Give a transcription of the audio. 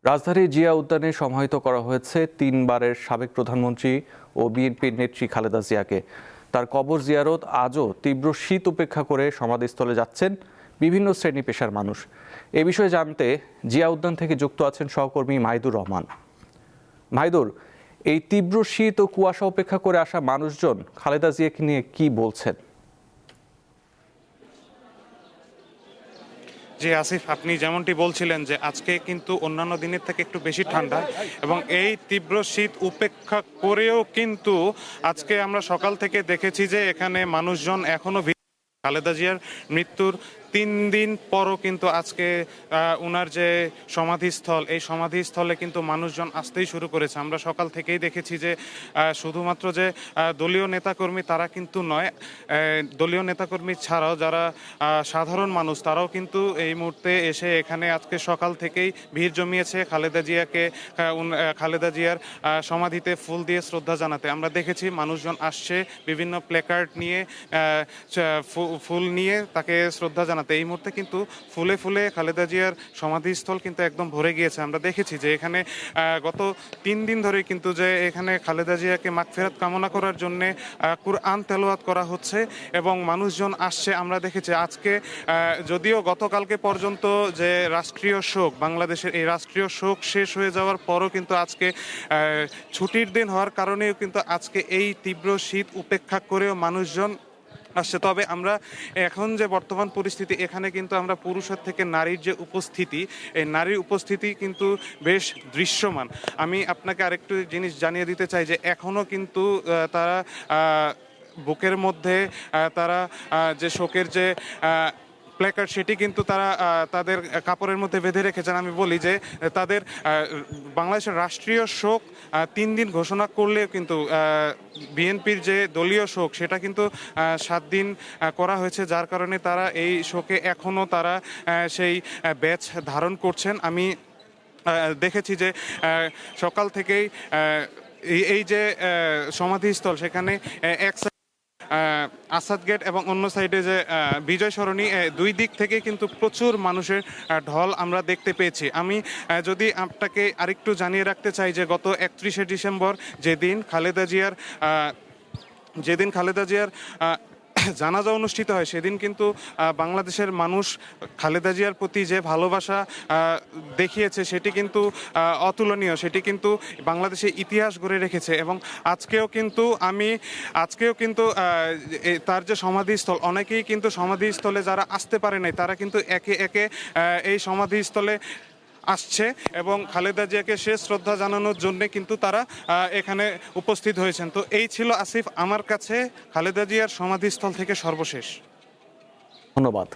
রাজধানীর জিয়া উদ্যানে সমাহিত করা হয়েছে তিনবারের সাবেক প্রধানমন্ত্রী ও বিএনপির নেত্রী খালেদা জিয়াকে। তার কবর জিয়ারত আজও তীব্র শীত উপেক্ষা করে সমাধিস্থলে যাচ্ছেন বিভিন্ন শ্রেণী পেশার মানুষ। এ বিষয়ে জানতে জিয়া উদ্যান থেকে যুক্ত আছেন সহকর্মী মাহিদুর রহমান। মাহিদুর, এই তীব্র শীত ও কুয়াশা উপেক্ষা করে আসা মানুষজন খালেদা জিয়াকে নিয়ে কি বলছেন? জি আসিফ, আপনি যেমনটি বলছিলেন যে আজকে কিন্তু অন্যান্য দিনের থেকে একটু বেশি ঠান্ডা এবং এই তীব্র শীত উপেক্ষা করেও কিন্তু আজকে আমরা সকাল থেকে দেখেছি যে এখানে মানুষজন এখনো খালেদা জিয়ার মৃত্যুর 3 দিন পরও কিন্তু আজকে ওনার যে সমাধিস্থল, এই সমাধিস্থলে কিন্তু মানুষজন আসতেই শুরু করেছে। আমরা সকাল থেকেই দেখেছি যে শুধুমাত্র যে দলীয় নেতাকর্মী তারা কিন্তু নয়, দলীয় নেতাকর্মী ছাড়াও যারা সাধারণ মানুষ তারাও কিন্তু এই মুহূর্তে এসে এখানে আজকে সকাল থেকেই ভিড় জমিয়েছে খালেদা জিয়ার সমাধিতে ফুল দিয়ে শ্রদ্ধা জানাতে। আমরা দেখেছি মানুষজন আসছে বিভিন্ন প্ল্যাকার্ড নিয়ে, ফুল নিয়ে তাকে শ্রদ্ধা জানাতে। এই মুহূর্তে কিন্তু ফুলে ফুলে খালেদা জিয়ার সমাধিস্থল কিন্তু একদম ভরে গিয়েছে। আমরা দেখেছি যে এখানে গত 3 দিন ধরে কিন্তু যে এখানে খালেদা জিয়াকে মাগফিরাত কামনা করার জন্য কুরআন তেলাওয়াত করা হচ্ছে এবং মানুষজন আসছে। আমরা দেখেছি আজকে যদিও গতকালকে পর্যন্ত যে রাষ্ট্রীয় শোক, বাংলাদেশের এই রাষ্ট্রীয় শোক শেষ হয়ে যাওয়ার পরও কিন্তু আজকে ছুটির দিন হওয়ার কারণেও কিন্তু আজকে এই তীব্র শীত উপেক্ষা করেও মানুষজন আসছে। তবে আমরা এখন যে বর্তমান পরিস্থিতি, এখানে কিন্তু আমরা পুরুষের থেকে নারীর যে উপস্থিতি, এই নারীর উপস্থিতি কিন্তু বেশ দৃশ্যমান। আমি আপনাকে আরেকটু জিনিস জানিয়ে দিতে চাই যে এখনও কিন্তু তারা বুকের মধ্যে তারা যে শোকের যে প্ল্যাকার্ড সেটি কিন্তু তারা তাদের কাপড়ের মধ্যে বেঁধে রেখেছেন। আমি বলি যে তাদের বাংলাদেশের রাষ্ট্রীয় শোক 3 দিন ঘোষণা করলেও কিন্তু বিএনপির যে দলীয় শোক সেটা কিন্তু 7 দিন করা হয়েছে, যার কারণে তারা এই শোকে এখনও তারা সেই ব্যাচ ধারণ করছেন। আমি দেখেছি যে সকাল থেকেই এই যে সমাধিস্থল সেখানে এক আসাদ গেট এবং অন্য সাইডে যে বিজয় সরণি, দুই দিক থেকে কিন্তু প্রচুর মানুষের ঢল আমরা দেখতে পেয়েছি। আমি যদি আপনাকে আরেকটু জানিয়ে রাখতে চাই যে গত 31শে ডিসেম্বর যেদিন খালেদা জিয়ার জানাজা অনুষ্ঠিত হয়, সেদিন কিন্তু বাংলাদেশের মানুষ খালেদা জিয়ার প্রতি যে ভালোবাসা দেখিয়েছে সেটি কিন্তু অতুলনীয়, সেটি কিন্তু বাংলাদেশের ইতিহাস গড়ে রেখেছে। এবং আজকেও কিন্তু তার যে সমাধিস্থল, অনেকেই কিন্তু সমাধিস্থলে যারা আসতে পারে নাই তারা কিন্তু একে একে এই সমাধিস্থলে আসছে এবং খালেদা জিয়াকে শেষ শ্রদ্ধা জানানোর জন্য কিন্তু তারা এখানে উপস্থিত হয়েছেন। তো এই ছিল আসিফ আমার কাছে খালেদা জিয়ার সমাধিস্থল থেকে সর্বশেষ। ধন্যবাদ।